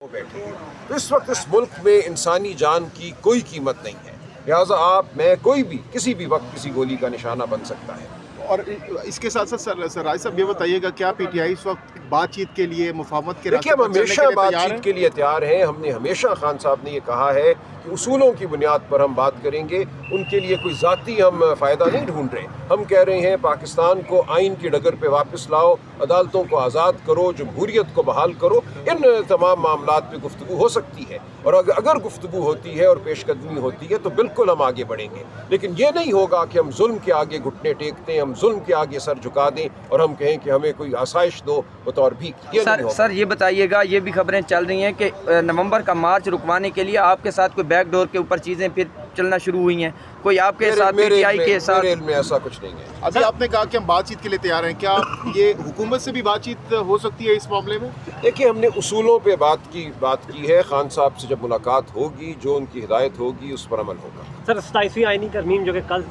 کو بیٹھے ہیں. تو اس وقت اس ملک میں انسانی جان کی کوئی قیمت نہیں ہے، لہٰذا آپ میں کوئی بھی کسی بھی وقت کسی گولی کا نشانہ بن سکتا ہے. اور اس کے ساتھ ساتھ سر راج صاحب یہ بتائیے گا کیا پی ٹی آئی اس وقت بات چیت کے لیے مفاہمت کے دیکھیے راستے ہم پر چلنے ہمیشہ کے لیے بات تیار چیت ہیں؟ کے لیے تیار ہیں. ہم نے ہمیشہ خان صاحب نے یہ کہا ہے کہ اصولوں کی بنیاد پر ہم بات کریں گے، ان کے لیے کوئی ذاتی ہم فائدہ نہیں ڈھونڈ رہے. ہم کہہ رہے ہیں پاکستان کو آئین کی ڈگر پہ واپس لاؤ، عدالتوں کو آزاد کرو، جمہوریت کو بحال کرو. ان تمام معاملات پہ گفتگو ہو سکتی ہے، اور اگر گفتگو ہوتی ہے اور پیش قدمی ہوتی ہے تو بالکل ہم آگے بڑھیں گے. لیکن یہ نہیں ہوگا کہ ہم ظلم کے آگے گھٹنے ٹیکتے ہیں، ہم ظلم کے آگے سر جھکا دیں اور ہم کہیں کہ ہمیں کوئی آسائش دو بطور بھی. یہ نہیں ہوگا. سر یہ بتائیے گا، یہ بھی خبریں چل رہی ہیں کہ نومبر کا مارچ رکوانے کے لیے آپ کے ساتھ کوئی بیک ڈور کے اوپر چیزیں پھر چلنا شروع ہوئی ہیں، کوئی آپ کے ساتھ پی ٹی آئی کے ساتھ؟ میرے علم میں ایسا کچھ نہیں ہے. ابھی آپ نے کہا کہ ہم بات چیت کے لیے تیار ہیں، کیا یہ حکومت سے بھی بات چیت ہو سکتی ہے اس معاملے میں؟ دیکھیے ہم نے اصولوں پہ بات کی ہے. خان صاحب سے جب ملاقات ہوگی، جو ان کی ہدایت ہوگی اس پر عمل ہوگا. سر 27ویں آئینی ترمیم جو کہ کل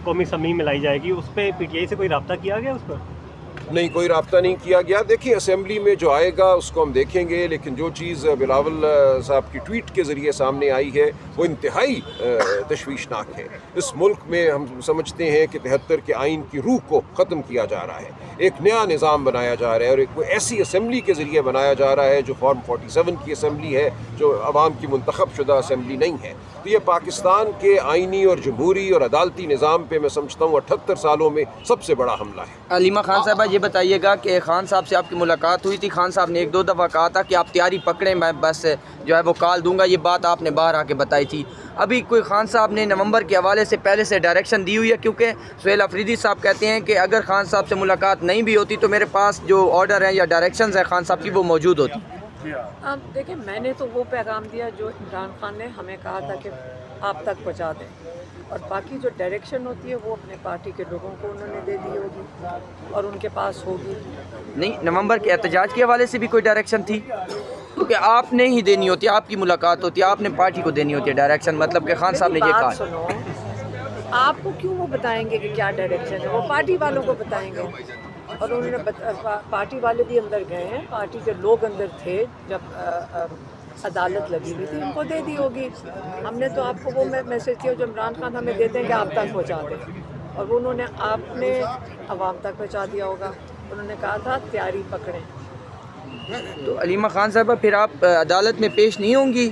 قومی اسمبلی میں لائی جائے گی، اس پہ پی ٹی آئی سے کوئی رابطہ کیا گیا اس پر؟ نہیں، کوئی رابطہ نہیں کیا گیا. دیکھیے اسمبلی میں جو آئے گا اس کو ہم دیکھیں گے، لیکن جو چیز بلاول صاحب کی ٹویٹ کے ذریعے سامنے آئی ہے وہ انتہائی تشویشناک ہے. اس ملک میں ہم سمجھتے ہیں کہ 73 کے آئین کی روح کو ختم کیا جا رہا ہے، ایک نیا نظام بنایا جا رہا ہے، اور ایک ایسی اسمبلی کے ذریعے بنایا جا رہا ہے جو فارم 47 کی اسمبلی ہے، جو عوام کی منتخب شدہ اسمبلی نہیں ہے. تو یہ پاکستان کے آئینی اور جمہوری اور عدالتی نظام پہ میں سمجھتا ہوں 78 سالوں میں سب سے بڑا حملہ ہے. علیمہ خان صاحبہ یہ بتائیے گا کہ خان صاحب سے آپ کی ملاقات ہوئی تھی، خان صاحب نے ایک دو دفعہ کہا تھا کہ آپ تیاری پکڑیں، میں بس جو ہے وہ کال دوں گا. یہ بات آپ نے باہر آ کے بتائی تھی. ابھی کوئی خان صاحب نے نومبر کے حوالے سے پہلے سے ڈائریکشن دی ہوئی ہے؟ کیونکہ سہیل افریدی صاحب کہتے ہیں کہ اگر خان صاحب سے ملاقات نہیں بھی ہوتی تو میرے پاس جو آرڈر ہیں یا ڈائریکشنز ہیں خان صاحب کی وہ موجود ہوتی. اب دیکھیں میں نے تو وہ پیغام دیا جو عمران خان نے ہمیں کہا تھا کہ آپ تک پہنچا دیں، اور باقی جو ڈائریکشن ہوتی ہے وہ اپنے پارٹی کے لوگوں کو انہوں نے دے دی ہوگی اور ان کے پاس ہوگی. نہیں، نومبر کے احتجاج کے حوالے سے بھی کوئی ڈائریکشن تھی؟ کیونکہ آپ نے ہی دینی ہوتی ہے، آپ کی ملاقات ہوتی ہے، آپ نے پارٹی کو دینی ہوتی ہے ڈائریکشن، مطلب کہ خان صاحب نے یہ بات کہا. سنو، آپ کو کیوں وہ بتائیں گے کہ کیا ڈائریکشن ہے؟ وہ پارٹی والوں کو بتائیں گے، اور انہوں نے پارٹی والے بھی اندر گئے ہیں، پارٹی کے لوگ اندر تھے جب عدالت لگی ہوئی تھی، ان کو دے دی ہوگی. ہم نے تو آپ کو وہ میسج کیا جو عمران خان ہمیں دیتے ہیں کہ آپ تک پہنچا دیں، اور وہ انہوں نے آپ نے عوام تک پہنچا دیا ہوگا. انہوں نے کہا تھا تیاری پکڑیں. تو علیمہ خان صاحبہ پھر آپ عدالت میں پیش نہیں ہوں گی؟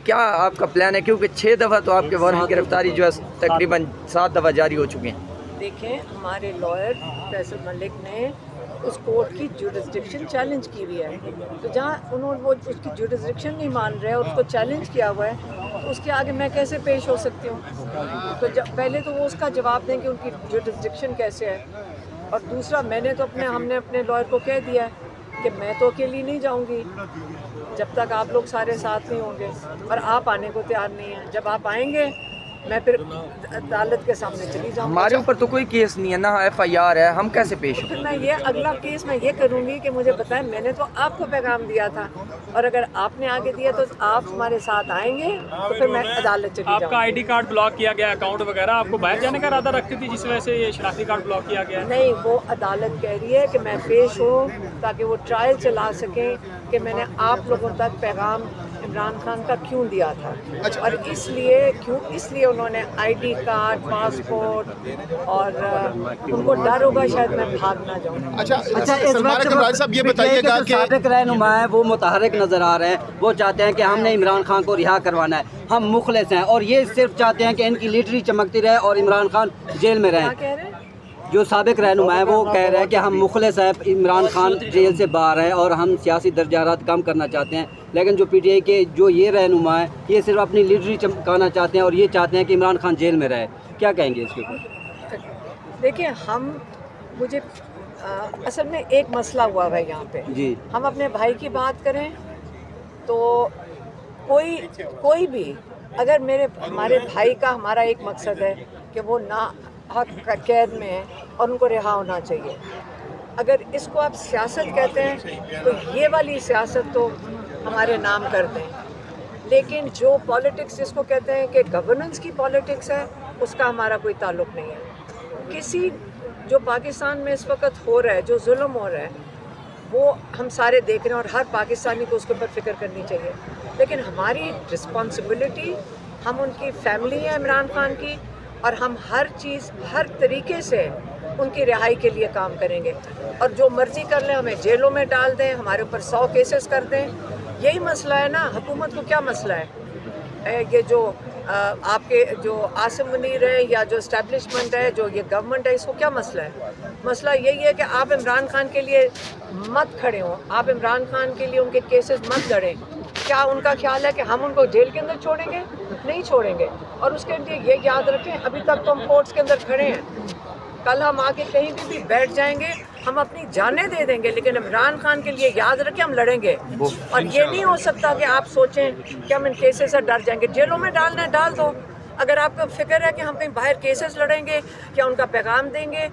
کیا آپ کا پلان ہے؟ کیونکہ 6 دفعہ تو آپ کے وارنٹ گرفتاری جو ہے تقریباً 7 دفعہ جاری ہو چکے ہیں. دیکھیں ہمارے لائر فیصل ملک نے اس کورٹ کی جوڈسڈکشن چیلنج کی ہوئی ہے، تو جہاں انہوں نے وہ اس کی جوڈسڈکشن نہیں مان رہے اور اس کو چیلنج کیا ہوا ہے، تو اس کے آگے میں کیسے پیش ہو سکتی ہوں؟ تو پہلے تو وہ اس کا جواب دیں کہ ان کی جوڈسڈکشن کیسے ہے، اور دوسرا ہم نے اپنے لائر کو کہہ دیا ہے کہ میں تو اکیلی نہیں جاؤں گی جب تک آپ لوگ سارے ساتھ نہیں ہوں گے، اور آپ آنے کو تیار نہیں ہیں. جب آپ آئیں گے میں پھر عدالت کے سامنے چلی جاؤں. ہمارے اوپر تو کوئی کیس نہیں ہے، نہ ایف آئی آر ہے، ہم کیسے پیش ہوں؟ پھر میں یہ اگلا کیس میں یہ کروں گی کہ مجھے بتائیں، میں نے تو آپ کو پیغام دیا تھا، اور اگر آپ نے آگے دیا تو آپ ہمارے ساتھ آئیں گے تو پھر میں عدالت چلی جاؤں. آپ کا آئی ڈی کارڈ بلاک کیا گیا، اکاؤنٹ وغیرہ، آپ کو باہر جانے کا ارادہ رکھتی تھی جس وجہ سے یہ شناختی کارڈ بلاک کیا گیا ہے؟ نہیں، وہ عدالت کہہ رہی ہے کہ میں پیش ہوں تاکہ وہ ٹرائل چلا سکیں کہ میں نے آپ لوگوں تک پیغام عمران خان کا کیوں دیا تھا، اور اس لیے انہوں نے آئی ڈی کارڈ، پاسپورٹ، اور ان کو ڈر ہوگا شاید میں بھاگ نہ جاؤں. اچھا اس سلمان وقت اکرم راج صاحب یہ بتائیے گا کہ سابق رہنما ہیں وہ متحرک نظر آ رہے ہیں، وہ چاہتے ہیں کہ ہم نے عمران خان کو رہا کروانا ہے، ہم مخلص ہیں، اور یہ صرف چاہتے ہیں کہ ان کی لیڈری چمکتی رہے اور عمران خان جیل میں رہیں. کیا کہہ رہے ہیں؟ جو سابق رہنما ہے وہ کہہ رہے ہیں کہ ہم مخلص ہیں، عمران خان جیل سے باہر ہیں اور ہم سیاسی درجات کم کرنا چاہتے ہیں. لیکن جو پی ٹی آئی کے جو یہ رہنما ہے یہ صرف اپنی لیڈری چمکانا چاہتے ہیں اور یہ چاہتے ہیں کہ عمران خان جیل میں رہے. کیا کہیں گے اس کے اوپر؟ دیکھیں مجھے اصل میں ایک مسئلہ ہوا ہے یہاں پہ. جی، ہم اپنے بھائی کی بات کریں تو کوئی بھی اگر ہمارے بھائی کا ہمارا ایک مقصد ہے کہ وہ نہ حق قید میں ہے اور ان کو رہا ہونا چاہیے. اگر اس کو آپ سیاست کہتے ہیں تو یہ والی سیاست تو ہمارے نام کر دیں، لیکن جو پالیٹکس جس کو کہتے ہیں کہ گورننس کی پالیٹکس ہے اس کا ہمارا کوئی تعلق نہیں ہے. جو پاکستان میں اس وقت ہو رہا ہے، جو ظلم ہو رہا ہے، وہ ہم سارے دیکھ رہے ہیں اور ہر پاکستانی کو اس کے اوپر فکر کرنی چاہیے. لیکن ہماری رسپانسبلٹی، ہم ان کی فیملی ہیں عمران خان کی، اور ہم ہر چیز ہر طریقے سے ان کی رہائی کے لیے کام کریں گے. اور جو مرضی کر لیں، ہمیں جیلوں میں ڈال دیں، ہمارے اوپر 100 کیسز کر دیں، یہی مسئلہ ہے نا. حکومت کو کیا مسئلہ ہے؟ یہ جو آپ کے جو عاصم منیر ہے یا جو اسٹیبلشمنٹ ہے، جو یہ گورنمنٹ ہے، اس کو کیا مسئلہ ہے؟ مسئلہ یہی ہے کہ آپ عمران خان کے لیے مت کھڑے ہوں، آپ عمران خان کے لیے ان کے کیسز مت لڑیں. کیا ان کا خیال ہے کہ ہم ان کو جیل کے اندر چھوڑیں گے؟ نہیں چھوڑیں گے. اور اس کے لیے یہ یاد رکھیں، ابھی تک تو ہم کورٹس کے اندر کھڑے ہیں، کل ہم آ کے کہیں بھی بیٹھ جائیں گے، ہم اپنی جانیں دے دیں گے، لیکن عمران خان کے لیے یاد رکھیں ہم لڑیں گے. اور یہ نہیں ہو سکتا کہ آپ سوچیں کہ ہم ان کیسز سے ڈر جائیں گے. جیلوں میں ڈالنا ہے ڈال دو. اگر آپ کو فکر ہے کہ ہم کہیں باہر کیسز لڑیں گے یا ان کا پیغام دیں گے،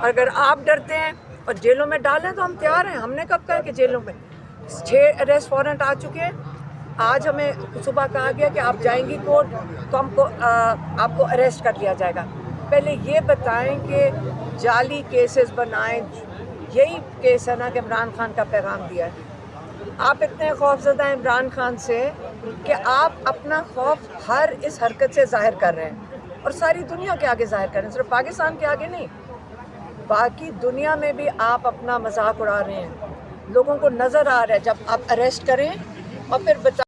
اگر آپ ڈرتے ہیں اور جیلوں میں ڈالیں تو ہم تیار ہیں. ہم نے کب کہا کہ جیلوں میں 6 اریسٹ وارنٹ آ چکے ہیں. آج ہمیں صبح کہا گیا کہ آپ جائیں گی کورٹ تو ہم کو آپ کو اریسٹ کر لیا جائے گا. پہلے یہ بتائیں کہ جعلی کیسز بنائیں، یہی کیس ہے نا کہ عمران خان کا پیغام دیا ہے. آپ اتنے خوف زدہ ہیں عمران خان سے کہ آپ اپنا خوف ہر اس حرکت سے ظاہر کر رہے ہیں، اور ساری دنیا کے آگے ظاہر کر رہے ہیں، صرف پاکستان کے آگے نہیں، باقی دنیا میں بھی آپ اپنا مذاق اڑا رہے ہیں. لوگوں کو نظر آ رہا ہے جب آپ اریسٹ کریں اور پھر